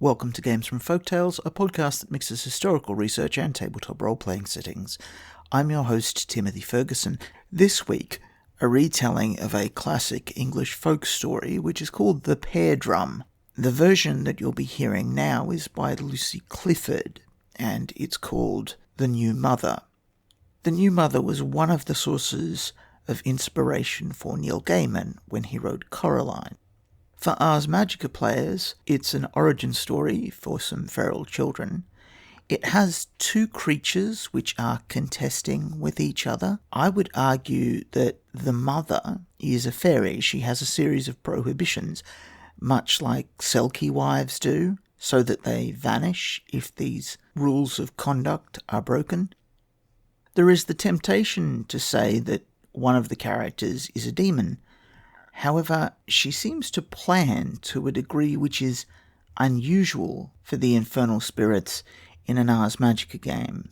Welcome to Games from Folktales, a podcast that mixes historical research and tabletop role-playing settings. I'm your host, Timothy Ferguson. This week, a retelling of a classic English folk story, which is called The Pear Drum. The version that you'll be hearing now is by Lucy Clifford, and it's called The New Mother. The New Mother was one of the sources of inspiration for Neil Gaiman when he wrote Coraline. For Ars Magica players, it's an origin story for some feral children. It has two creatures which are contesting with each other. I would argue that the mother is a fairy. She has a series of prohibitions, much like Selkie wives do, so that they vanish if these rules of conduct are broken. There is the temptation to say that one of the characters is a demon. However, she seems to plan to a degree which is unusual for the infernal spirits in an Ars Magica game.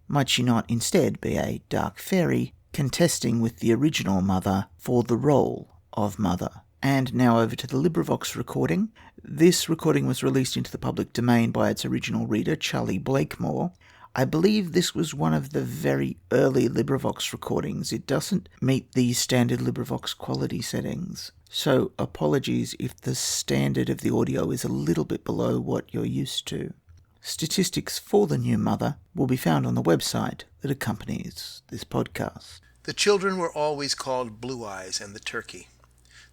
Might she not instead be a dark fairy contesting with the original mother for the role of mother? And now over to the LibriVox recording. This recording was released into the public domain by its original reader, Charlie Blakemore. I believe this was one of the very early LibriVox recordings. It doesn't meet the standard LibriVox quality settings, so apologies if the standard of the audio is a little bit below what you're used to. Statistics for The New Mother will be found on the website that accompanies this podcast. The children were always called Blue Eyes and the Turkey.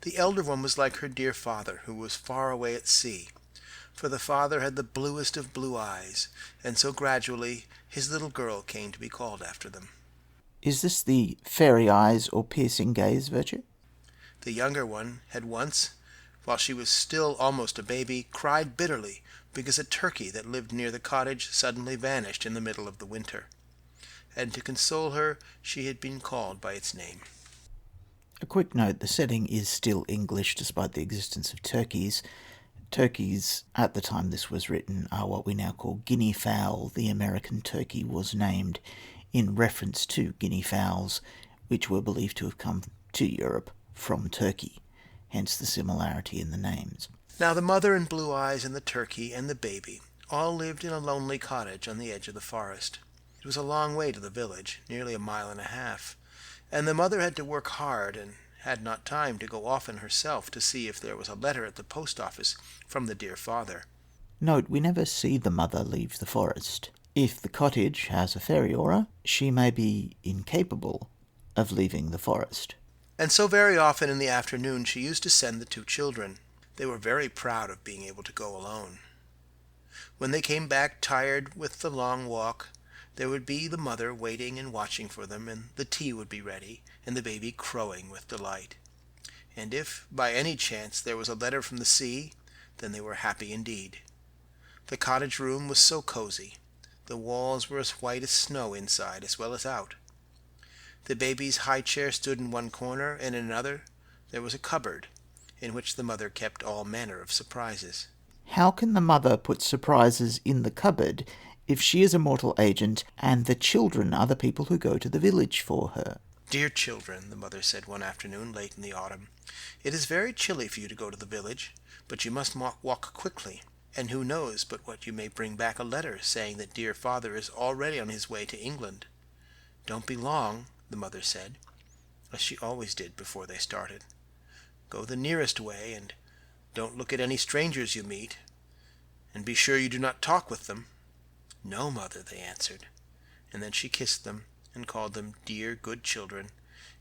The elder one was like her dear father, who was far away at sea. For the father had the bluest of blue eyes, and so gradually his little girl came to be called after them. Is this the fairy eyes or piercing gaze virtue? The younger one had once, while she was still almost a baby, cried bitterly because a turkey that lived near the cottage suddenly vanished in the middle of the winter. And to console her, she had been called by its name. A quick note, the setting is still English despite the existence of turkeys. Turkeys, at the time this was written, are what we now call guinea fowl. The American turkey was named in reference to guinea fowls, which were believed to have come to Europe from Turkey, hence the similarity in the names. Now the mother and Blue Eyes and the turkey and the baby all lived in a lonely cottage on the edge of the forest. It was a long way to the village, nearly 1.5 miles, and the mother had to work hard and had not time to go often herself to see if there was a letter at the post office from the dear father. Note, we never see the mother leave the forest. If the cottage has a fairy aura, she may be incapable of leaving the forest. And so very often in the afternoon she used to send the two children. They were very proud of being able to go alone. When they came back tired with the long walk, there would be the mother waiting and watching for them, and the tea would be ready, and the baby crowing with delight. And if, by any chance, there was a letter from the sea, then they were happy indeed. The cottage room was so cozy. The walls were as white as snow inside as well as out. The baby's high chair stood in one corner, and in another there was a cupboard, in which the mother kept all manner of surprises. How can the mother put surprises in the cupboard if she is a mortal agent and the children are the people who go to the village for her? "Dear children," the mother said one afternoon late in the autumn, "it is very chilly for you to go to the village, but you must walk quickly, and who knows but what you may bring back a letter saying that dear father is already on his way to England. Don't be long," the mother said, as she always did before they started. "Go the nearest way, and don't look at any strangers you meet, and be sure you do not talk with them." "No, mother," they answered, and then she kissed them and called them dear good children,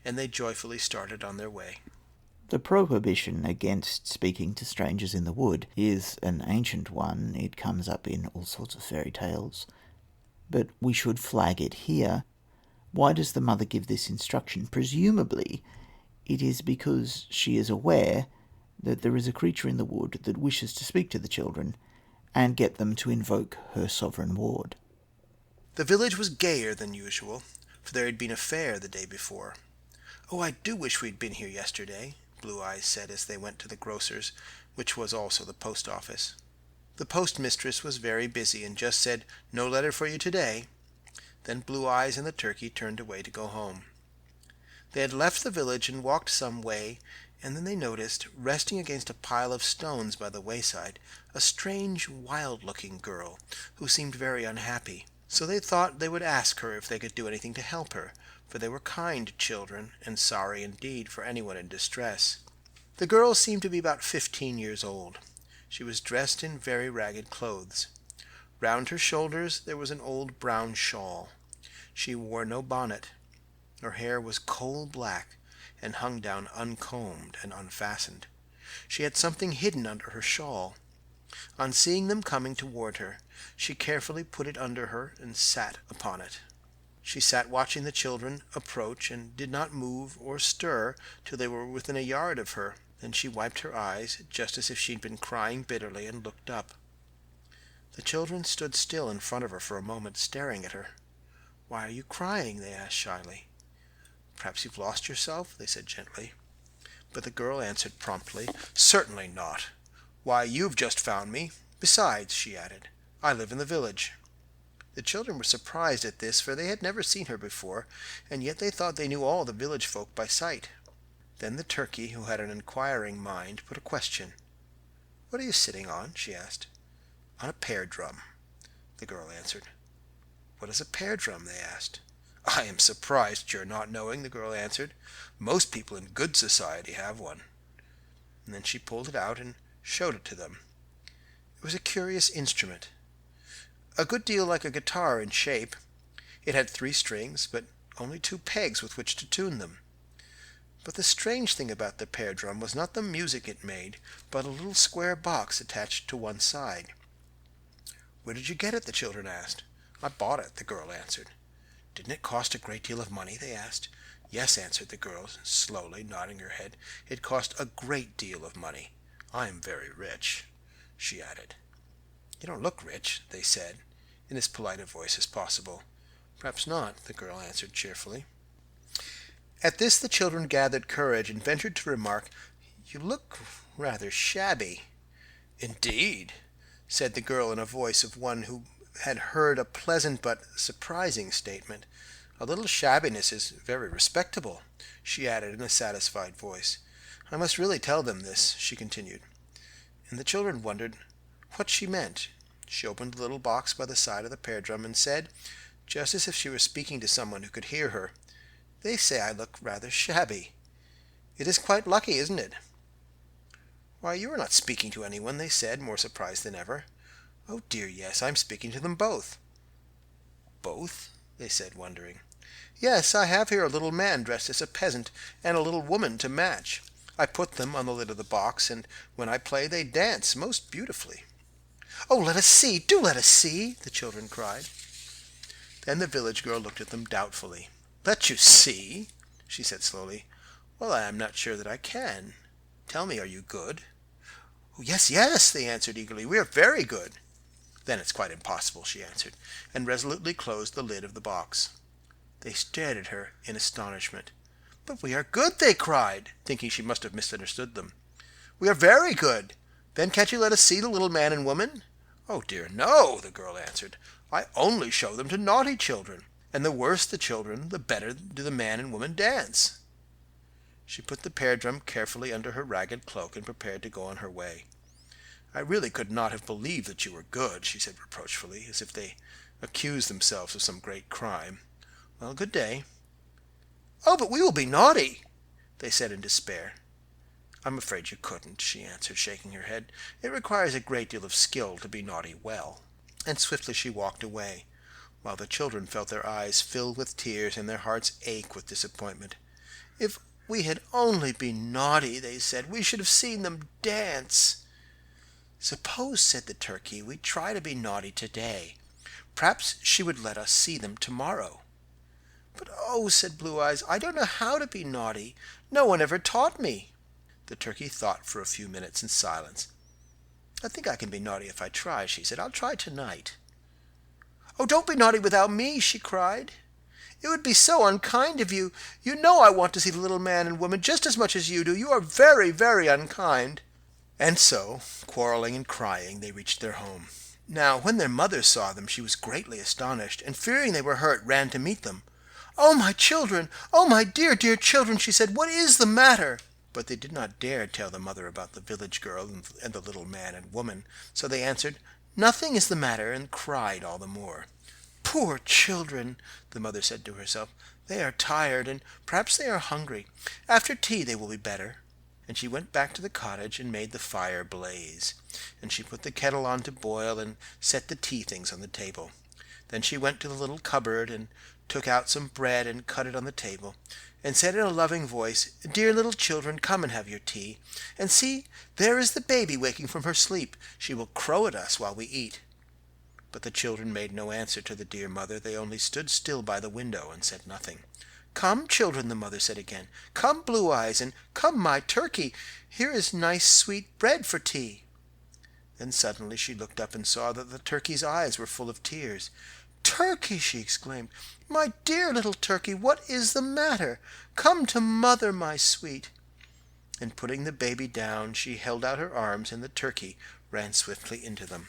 and they joyfully started on their way. The prohibition against speaking to strangers in the wood is an ancient one. It comes up in all sorts of fairy tales, but we should flag it here. Why does the mother give this instruction? Presumably, it is because she is aware that there is a creature in the wood that wishes to speak to the children and get them to invoke her sovereign ward. The village was gayer than usual, for there had been a fair the day before. "Oh, I do wish we'd been here yesterday," Blue Eyes said as they went to the grocer's, which was also the post office. The postmistress was very busy and just said, "No letter for you today." Then Blue Eyes and the turkey turned away to go home. They had left the village and walked some way, and then they noticed, resting against a pile of stones by the wayside, a strange, wild-looking girl, who seemed very unhappy. So they thought they would ask her if they could do anything to help her, for they were kind children, and sorry indeed for anyone in distress. The girl seemed to be about 15 years old. She was dressed in very ragged clothes. Round her shoulders there was an old brown shawl. She wore no bonnet. Her hair was coal black, and hung down uncombed and unfastened. She had something hidden under her shawl. On seeing them coming toward her, she carefully put it under her and sat upon it. She sat watching the children approach, and did not move or stir till they were within a yard of her. Then she wiped her eyes, just as if she had been crying bitterly, and looked up. The children stood still in front of her for a moment, staring at her. "Why are you crying?" they asked shyly. "Perhaps you've lost yourself?" they said gently. But the girl answered promptly, "Certainly not. Why, you've just found me. Besides," she added, "I live in the village." The children were surprised at this, for they had never seen her before, and yet they thought they knew all the village folk by sight. Then the turkey, who had an inquiring mind, put a question. "What are you sitting on?" she asked. "On a pear drum," the girl answered. "What is a pear drum?" they asked. "I am surprised at your not knowing," the girl answered. "Most people in good society have one." And then she pulled it out and showed it to them. It was a curious instrument, a good deal like a guitar in shape. It had 3 strings, but only 2 pegs with which to tune them. But the strange thing about the pear drum was not the music it made, but a little square box attached to one side. "Where did you get it?" the children asked. "I bought it," the girl answered. "Didn't it cost a great deal of money?" they asked. "Yes," answered the girl, slowly nodding her head. "It cost a great deal of money. I am very rich," she added. "You don't look rich," they said, in as polite a voice as possible. "Perhaps not," the girl answered cheerfully. At this the children gathered courage and ventured to remark, "You look rather shabby." "Indeed," said the girl in a voice of one who had heard a pleasant but surprising statement. "A little shabbiness is very respectable," she added in a satisfied voice. "I must really tell them this," she continued. And the children wondered what she meant. She opened the little box by the side of the pear drum and said, just as if she were speaking to someone who could hear her, "They say I look rather shabby. It is quite lucky, isn't it?" "Why, you are not speaking to anyone," they said, more surprised than ever. "Oh dear, yes, I'm speaking to them both." "Both?" they said, wondering. "Yes, I have here a little man dressed as a peasant, and a little woman to match. I put them on the lid of the box, and when I play they dance most beautifully." "Oh, let us see! Do let us see!" the children cried. Then the village girl looked at them doubtfully. "Let you see?" she said slowly. "Well, I am not sure that I can. Tell me, are you good?" "Oh, yes, yes," they answered eagerly. "We are very good." "Then it's quite impossible," she answered, and resolutely closed the lid of the box. They stared at her in astonishment. "But we are good!" they cried, thinking she must have misunderstood them. "We are very good. Then can't you let us see the little man and woman?" "Oh dear, no," the girl answered. "I only show them to naughty children, and the worse the children, the better do the man and woman dance." She put the pear drum carefully under her ragged cloak and prepared to go on her way. "I really could not have believed that you were good," she said reproachfully, as if they accused themselves of some great crime. "Well, good day." "Oh, but we will be naughty," they said in despair. "I'm afraid you couldn't," she answered, shaking her head. "It requires a great deal of skill to be naughty well." And swiftly she walked away, while the children felt their eyes fill with tears and their hearts ache with disappointment. "If we had only been naughty," they said, "we should have seen them dance." "Suppose," said the turkey, "we try to be naughty today. Perhaps she would let us see them tomorrow." "But oh," said Blue Eyes, "I don't know how to be naughty. No one ever taught me." The turkey thought for a few minutes in silence. "I think I can be naughty if I try," she said. "I'll try tonight." "Oh, don't be naughty without me," she cried. "It would be so unkind of you. You know I want to see the little man and woman just as much as you do. You are very, very unkind." And so, quarreling and crying, they reached their home. Now, when their mother saw them, she was greatly astonished, and fearing they were hurt, ran to meet them. "Oh, my children! Oh, my dear, dear children!" she said. "What is the matter?" But they did not dare tell the mother about the village girl and the little man and woman, so they answered, "Nothing is the matter," and cried all the more. "Poor children!" the mother said to herself. "They are tired, and perhaps they are hungry. After tea they will be better." And she went back to the cottage and made the fire blaze. And she put the kettle on to boil and set the tea things on the table. Then she went to the little cupboard and took out some bread and cut it on the table, and said in a loving voice, "Dear little children, come and have your tea. And see, there is the baby waking from her sleep. She will crow at us while we eat." But the children made no answer to the dear mother. They only stood still by the window and said nothing. "Come, children," the mother said again. "Come, Blue Eyes, and come, my turkey. Here is nice sweet bread for tea." Then suddenly she looked up and saw that the turkey's eyes were full of tears. "Turkey!" she exclaimed. "My dear little turkey, what is the matter? Come to mother, my sweet." And putting the baby down, she held out her arms, and the turkey ran swiftly into them.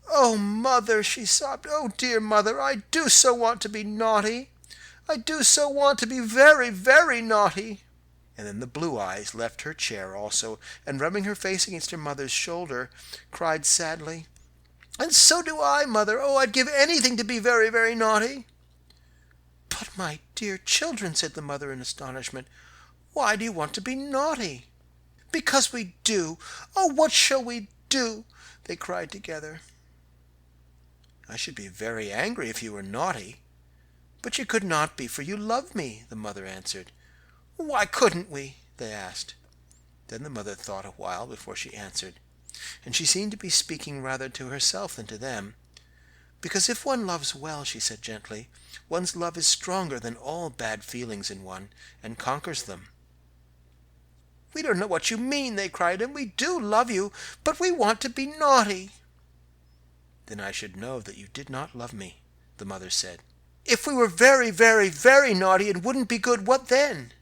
"Oh, mother!" she sobbed. "Oh, dear mother, I do so want to be naughty. I do so want to be very, very naughty." And then the Blue Eyes left her chair also, and rubbing her face against her mother's shoulder, cried sadly, "And so do I, mother. Oh, I'd give anything to be very, very naughty." "But, my dear children," said the mother in astonishment, "why do you want to be naughty?" "Because we do. Oh, what shall we do?" they cried together. "I should be very angry if you were naughty. But you could not be, for you love me," the mother answered. "Why couldn't we?" they asked. Then the mother thought a while before she answered, and she seemed to be speaking rather to herself than to them. "Because if one loves well," she said gently, "one's love is stronger than all bad feelings in one, and conquers them." "We don't know what you mean," they cried, "and we do love you, but we want to be naughty." "Then I should know that you did not love me," the mother said. "If we were very, very, very naughty and wouldn't be good, what then?"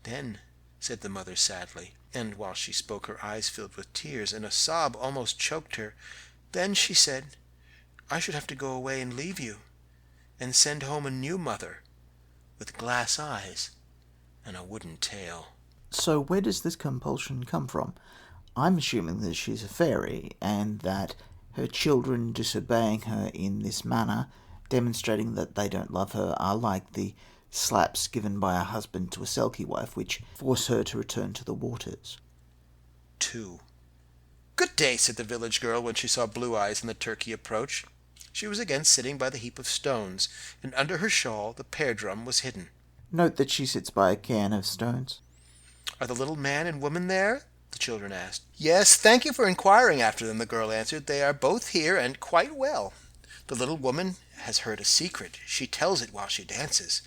"Then," said the mother sadly, and while she spoke her eyes filled with tears, and a sob almost choked her, "then," she said, "I should have to go away and leave you, and send home a new mother, with glass eyes and a wooden tail." So where does this compulsion come from? I'm assuming that she's a fairy, and that her children disobeying her in this manner, demonstrating that they don't love her, are like the slaps given by a husband to a Selkie wife, which force her to return to the waters. 2. "Good day," said the village girl when she saw Blue Eyes and the turkey approach. She was again sitting by the heap of stones, and under her shawl the pear drum was hidden. Note that she sits by a cairn of stones. "Are the little man and woman there?" the children asked. "Yes, thank you for inquiring after them," the girl answered. "They are both here, and quite well. The little woman has heard a secret. She tells it while she dances."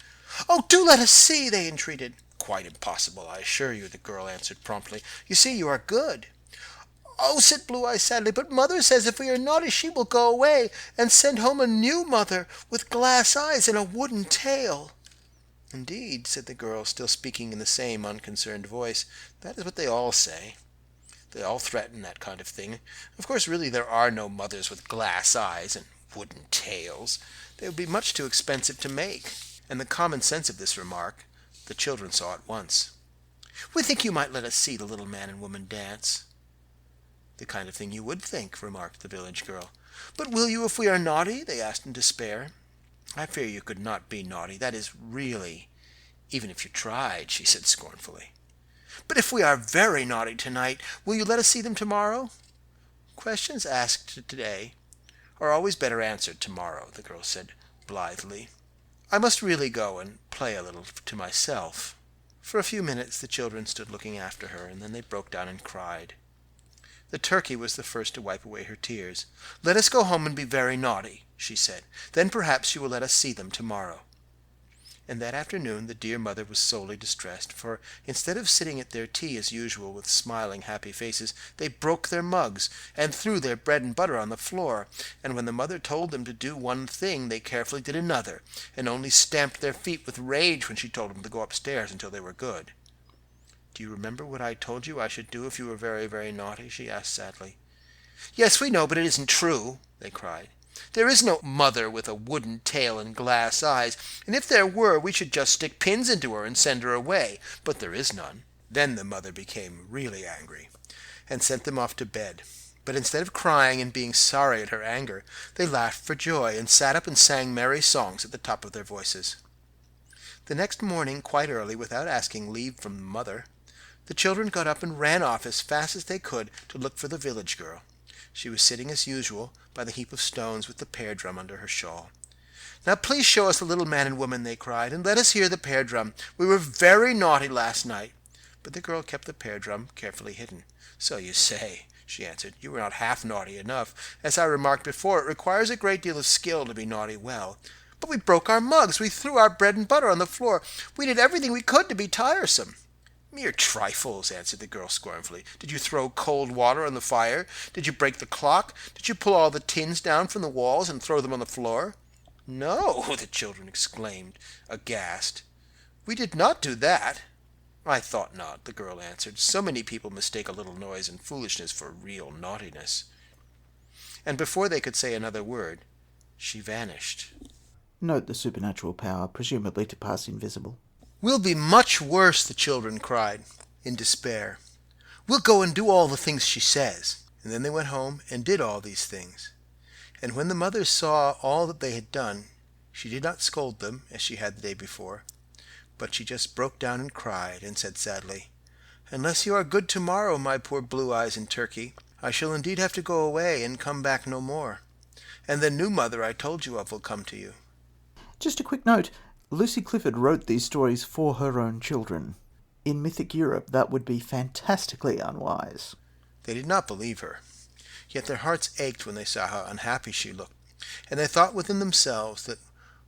"Oh, do let us see!" they entreated. "Quite impossible, I assure you," the girl answered promptly. "You see, you are good." "Oh," said Blue Eyes sadly, "but mother says if we are naughty she will go away and send home a new mother with glass eyes and a wooden tail." "Indeed," said the girl, still speaking in the same unconcerned voice, "that is what they all say. They all threaten that kind of thing. Of course, really, there are no mothers with glass eyes and wooden tails. They would be much too expensive to make." And the common sense of this remark the children saw at once. "We think you might let us see the little man and woman dance." "The kind of thing you would think," remarked the village girl. "But will you if we are naughty?" they asked in despair. "I fear you could not be naughty. That is, really, even if you tried," she said scornfully. "But if we are very naughty tonight, will you let us see them tomorrow?" "Questions asked today are always better answered tomorrow," the girl said blithely. "I must really go and play a little to myself." For a few minutes the children stood looking after her, and then they broke down and cried. The turkey was the first to wipe away her tears. "Let us go home and be very naughty," she said. "Then perhaps you will let us see them tomorrow." And that afternoon the dear mother was sorely distressed, for instead of sitting at their tea as usual with smiling, happy faces, they broke their mugs and threw their bread and butter on the floor, and when the mother told them to do one thing they carefully did another, and only stamped their feet with rage when she told them to go upstairs until they were good. "Do you remember what I told you I should do if you were very, very naughty?" she asked sadly. "Yes, we know, but it isn't true," they cried. There is no mother with a wooden tail and glass eyes, and if there were, we should just stick pins into her and send her away. But there is none." Then the mother became really angry, and sent them off to bed. But instead of crying and being sorry at her anger, they laughed for joy, and sat up and sang merry songs at the top of their voices. The next morning, quite early, without asking leave from the mother, the children got up and ran off as fast as they could to look for the village girl. She was sitting as usual by the heap of stones with the pear drum under her shawl. "Now please show us the little man and woman," they cried, "and let us hear the pear drum. We were very naughty last night." But the girl kept the pear drum carefully hidden. "So you say," she answered. "You were not half naughty enough. As I remarked before, it requires a great deal of skill to be naughty well. But we broke our mugs, we threw our bread and butter on the floor, we did everything we could to be tiresome." "Mere trifles," answered the girl scornfully. "Did you throw cold water on the fire? Did you break the clock? Did you pull all the tins down from the walls and throw them on the floor?" "No," the children exclaimed, aghast. "We did not do that." "I thought not," the girl answered. "So many people mistake a little noise and foolishness for real naughtiness." And before they could say another word, she vanished. Note the supernatural power, presumably to pass invisible. "We'll be much worse," the children cried in despair. "We'll go and do all the things she says." And then they went home and did all these things. And when the mother saw all that they had done, she did not scold them as she had the day before, but she just broke down and cried, and said sadly, "Unless you are good tomorrow, my poor Blue Eyes and Turkey, I shall indeed have to go away and come back no more. And the new mother I told you of will come to you." Just a quick note, Lucy Clifford wrote these stories for her own children. In mythic Europe, that would be fantastically unwise. They did not believe her, yet their hearts ached when they saw how unhappy she looked, and they thought within themselves that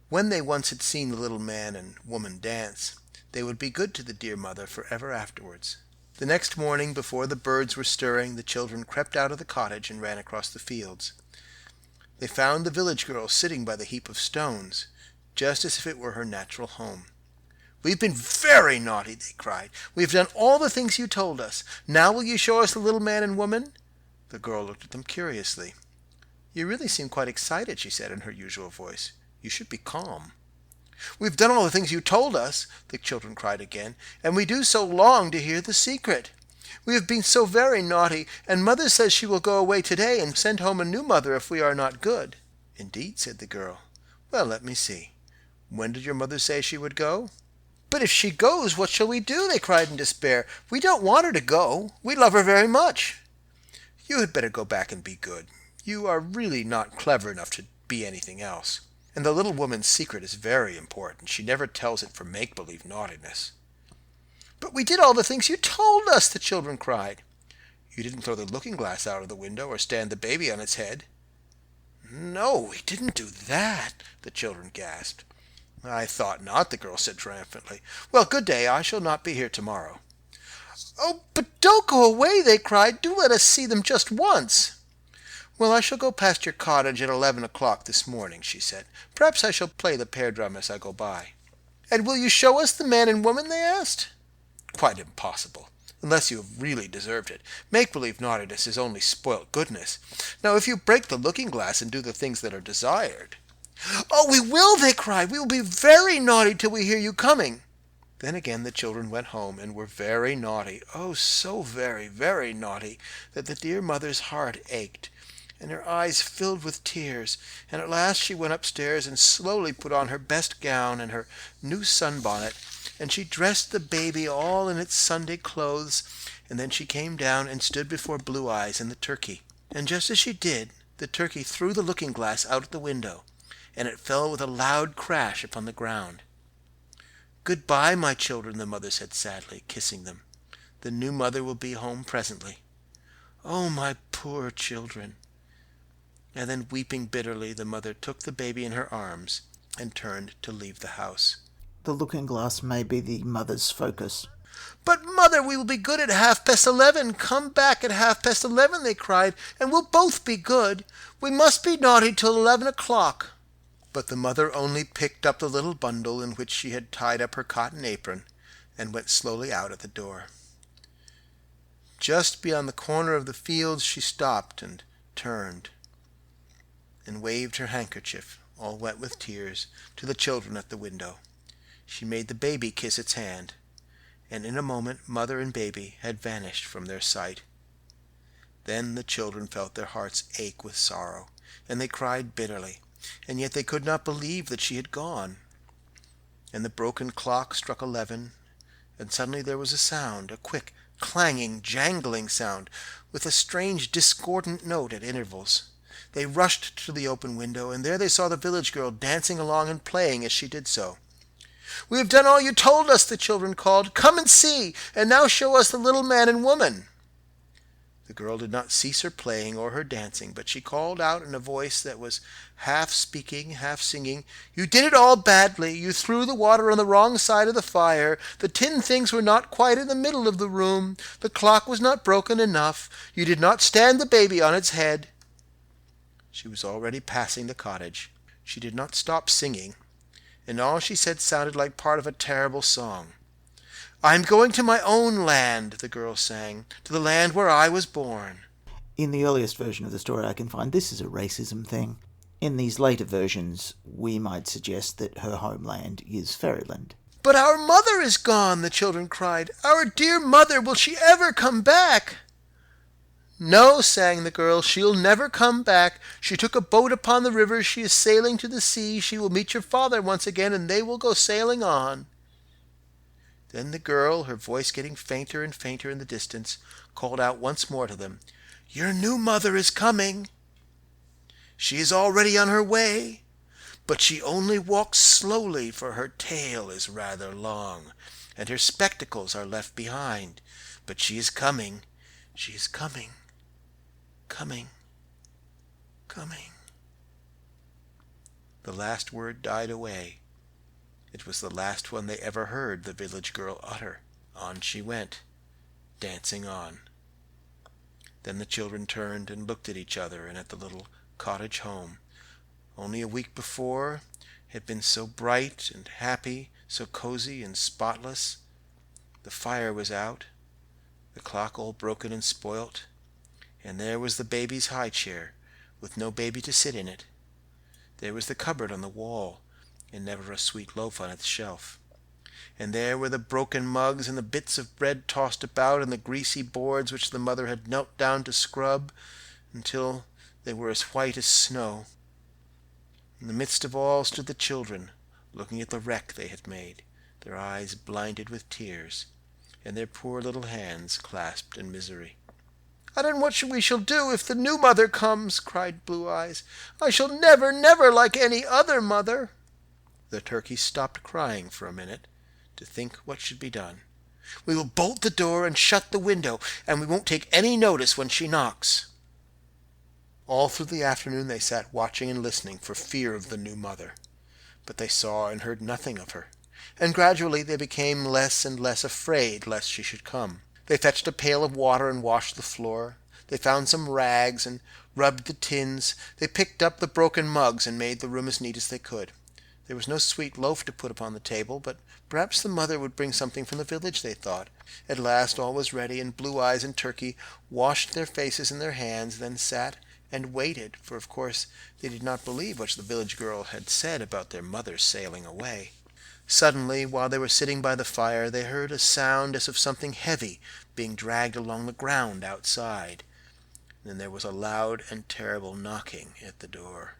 when they once had seen the little man and woman dance, they would be good to the dear mother for ever afterwards. The next morning, before the birds were stirring, the children crept out of the cottage and ran across the fields. They found the village girl sitting by the heap of stones, just as if it were her natural home. "We've been very naughty," they cried. "We have done all the things you told us. Now will you show us the little man and woman?" The girl looked at them curiously. "You really seem quite excited," she said in her usual voice. "You should be calm." "We've done all the things you told us," the children cried again, "and we do so long to hear the secret. We have been so very naughty, and mother says she will go away today and send home a new mother if we are not good." "Indeed," said the girl. "Well, let me see. When did your mother say she would go?" "But if she goes, what shall we do?" they cried in despair. "We don't want her to go. We love her very much." "You had better go back and be good. You are really not clever enough to be anything else. And the little woman's secret is very important. She never tells it for make-believe naughtiness." "But we did all the things you told us," the children cried. "You didn't throw the looking-glass out of the window or stand the baby on its head." "No, we didn't do that," the children gasped. "I thought not," the girl said triumphantly. "Well, good day. I shall not be here tomorrow." "Oh, but don't go away," they cried. "Do let us see them just once." "Well, I shall go past your cottage at 11 o'clock this morning," she said. "Perhaps I shall play the pear drum as I go by." "And will you show us the man and woman?" they asked. "Quite impossible, unless you have really deserved it. Make-believe naughtiness is only spoilt goodness. Now, if you break the looking-glass and do the things that are desired—" "Oh, we will!" they cried. "We will be very naughty till we hear you coming." Then again the children went home and were very naughty, oh, so very, very naughty, that the dear mother's heart ached, and her eyes filled with tears, and at last she went upstairs and slowly put on her best gown and her new sunbonnet, and she dressed the baby all in its Sunday clothes, and then she came down and stood before Blue Eyes and the turkey. And just as she did, the turkey threw the looking-glass out at the window, and it fell with a loud crash upon the ground. "Good-bye, my children," the mother said sadly, kissing them. "The new mother will be home presently." "Oh, my poor children!" And then, weeping bitterly, the mother took the baby in her arms and turned to leave the house. The looking-glass may be the mother's focus. "But, mother, we will be good at 11:30. Come back at 11:30, they cried, "and we'll both be good. We must be naughty till 11 o'clock. But the mother only picked up the little bundle in which she had tied up her cotton apron and went slowly out at the door. Just beyond the corner of the fields she stopped and turned. and waved her handkerchief, all wet with tears, to the children at the window. She made the baby kiss its hand, and in a moment mother and baby had vanished from their sight. Then the children felt their hearts ache with sorrow, and they cried bitterly, and yet they could not believe that she had gone. And the broken clock struck 11, and suddenly there was a sound, a quick, clanging, jangling sound, with a strange discordant note at intervals. They rushed to the open window, and there they saw the village girl dancing along and playing as she did so. "We have done all you told us," the children called. "Come and see, and now show us the little man and woman." The girl did not cease her playing or her dancing, but she called out in a voice that was half speaking, half singing, "You did it all badly. You threw the water on the wrong side of the fire. The tin things were not quite in the middle of the room. The clock was not broken enough. You did not stand the baby on its head." She was already passing the cottage. She did not stop singing, and all she said sounded like part of a terrible song. "I am going to my own land," the girl sang, "to the land where I was born." In the earliest version of the story I can find, this is a racism thing. In these later versions, we might suggest that her homeland is Fairyland. "But our mother is gone," the children cried. "Our dear mother, will she ever come back?" "No," sang the girl, "she'll never come back. She took a boat upon the river. She is sailing to the sea. She will meet your father once again, and they will go sailing on." Then the girl, her voice getting fainter and fainter in the distance, called out once more to them, "Your new mother is coming. She is already on her way, but she only walks slowly, for her tail is rather long, and her spectacles are left behind. But she is coming. She is coming. Coming. Coming." The last word died away. It was the last one they ever heard the village girl utter. On she went, dancing on. Then the children turned and looked at each other and at the little cottage home. Only a week before had been so bright and happy, so cozy and spotless. The fire was out, the clock all broken and spoilt, and there was the baby's high chair, with no baby to sit in it. There was the cupboard on the wall, and never a sweet loaf on its shelf. And there were the broken mugs and the bits of bread tossed about, and the greasy boards which the mother had knelt down to scrub until they were as white as snow. In the midst of all stood the children, looking at the wreck they had made, their eyes blinded with tears, and their poor little hands clasped in misery. "And then what we shall do if the new mother comes?" cried Blue Eyes. "I shall never, never like any other mother." The turkey stopped crying for a minute to think what should be done. "We will bolt the door and shut the window, and we won't take any notice when she knocks." All through the afternoon they sat watching and listening for fear of the new mother, but they saw and heard nothing of her, and gradually they became less and less afraid lest she should come. They fetched a pail of water and washed the floor. They found some rags and rubbed the tins. They picked up the broken mugs and made the room as neat as they could. There was no sweet loaf to put upon the table, but perhaps the mother would bring something from the village, they thought. At last all was ready, and Blue Eyes and Turkey washed their faces and their hands, then sat and waited, for of course they did not believe what the village girl had said about their mother sailing away. Suddenly, while they were sitting by the fire, they heard a sound as of something heavy being dragged along the ground outside. Then there was a loud and terrible knocking at the door.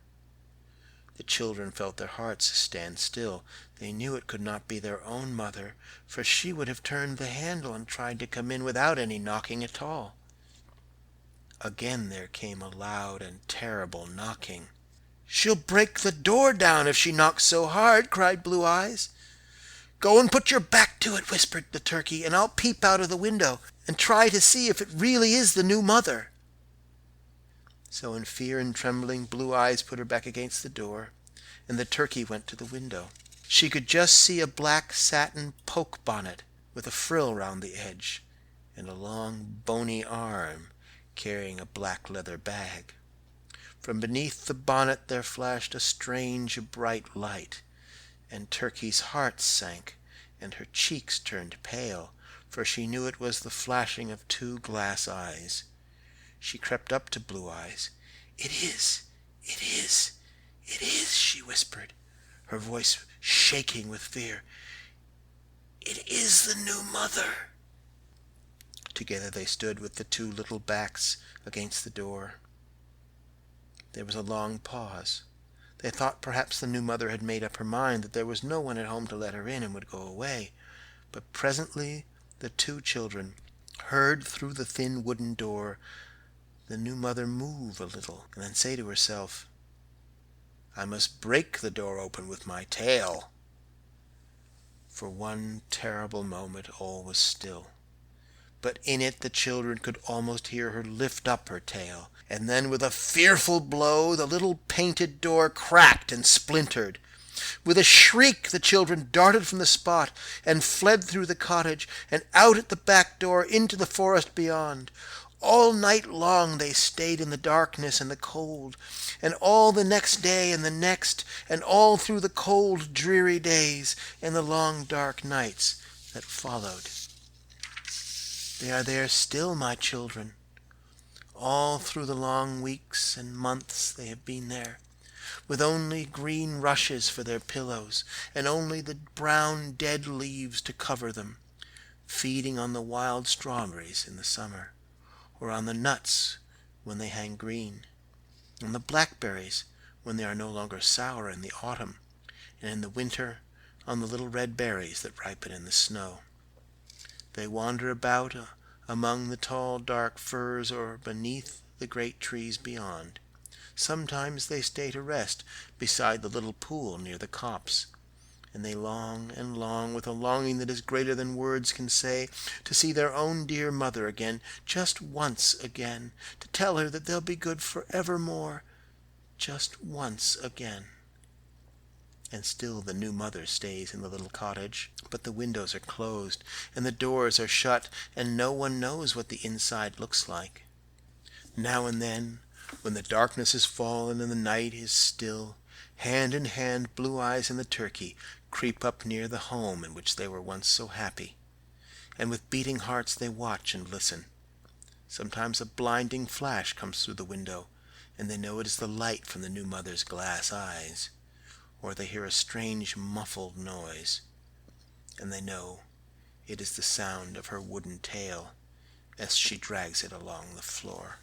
The children felt their hearts stand still. They knew it could not be their own mother, for she would have turned the handle and tried to come in without any knocking at all. Again there came a loud and terrible knocking. "She'll break the door down if she knocks so hard," cried Blue Eyes. "Go and put your back to it," whispered the turkey, "and I'll peep out of the window and try to see if it really is the new mother." So in fear and trembling Blue Eyes put her back against the door, and the turkey went to the window. She could just see a black satin poke bonnet with a frill round the edge, and a long bony arm carrying a black leather bag. From beneath the bonnet there flashed a strange bright light, and Turkey's heart sank, and her cheeks turned pale, for she knew it was the flashing of two glass eyes. She crept up to Blue Eyes. "It It is," she whispered, her voice shaking with fear. "It is the new mother." Together they stood with the two little backs against the door. There was a long pause. They thought perhaps the new mother had made up her mind that there was no one at home to let her in and would go away. But presently the two children heard through the thin wooden door the new mother move a little and then say to herself, "I must break the door open with my tail." For one terrible moment all was still, but in it the children could almost hear her lift up her tail, and then with a fearful blow the little painted door cracked and splintered. With a shriek the children darted from the spot and fled through the cottage and out at the back door into the forest beyond. All night long they stayed in the darkness and the cold, and all the next day and the next, and all through the cold, dreary days and the long, dark nights that followed. They are there still, my children. All through the long weeks and months they have been there, with only green rushes for their pillows, and only the brown dead leaves to cover them, feeding on the wild strawberries in the summer, or on the nuts when they hang green, on the blackberries when they are no longer sour in the autumn, and in the winter on the little red berries that ripen in the snow. They wander about among the tall dark firs or beneath the great trees beyond. Sometimes they stay to rest beside the little pool near the copse, and they long and long with a longing that is greater than words can say, to see their own dear mother again, just once again, to tell her that they'll be good forevermore, just once again. And still the new mother stays in the little cottage, but the windows are closed and the doors are shut, and no one knows what the inside looks like. Now and then, when the darkness has fallen and the night is still, hand in hand Blue Eyes and the turkey creep up near the home in which they were once so happy, and with beating hearts they watch and listen. Sometimes a blinding flash comes through the window, and they know it is the light from the new mother's glass eyes, or they hear a strange muffled noise, and they know it is the sound of her wooden tail as she drags it along the floor.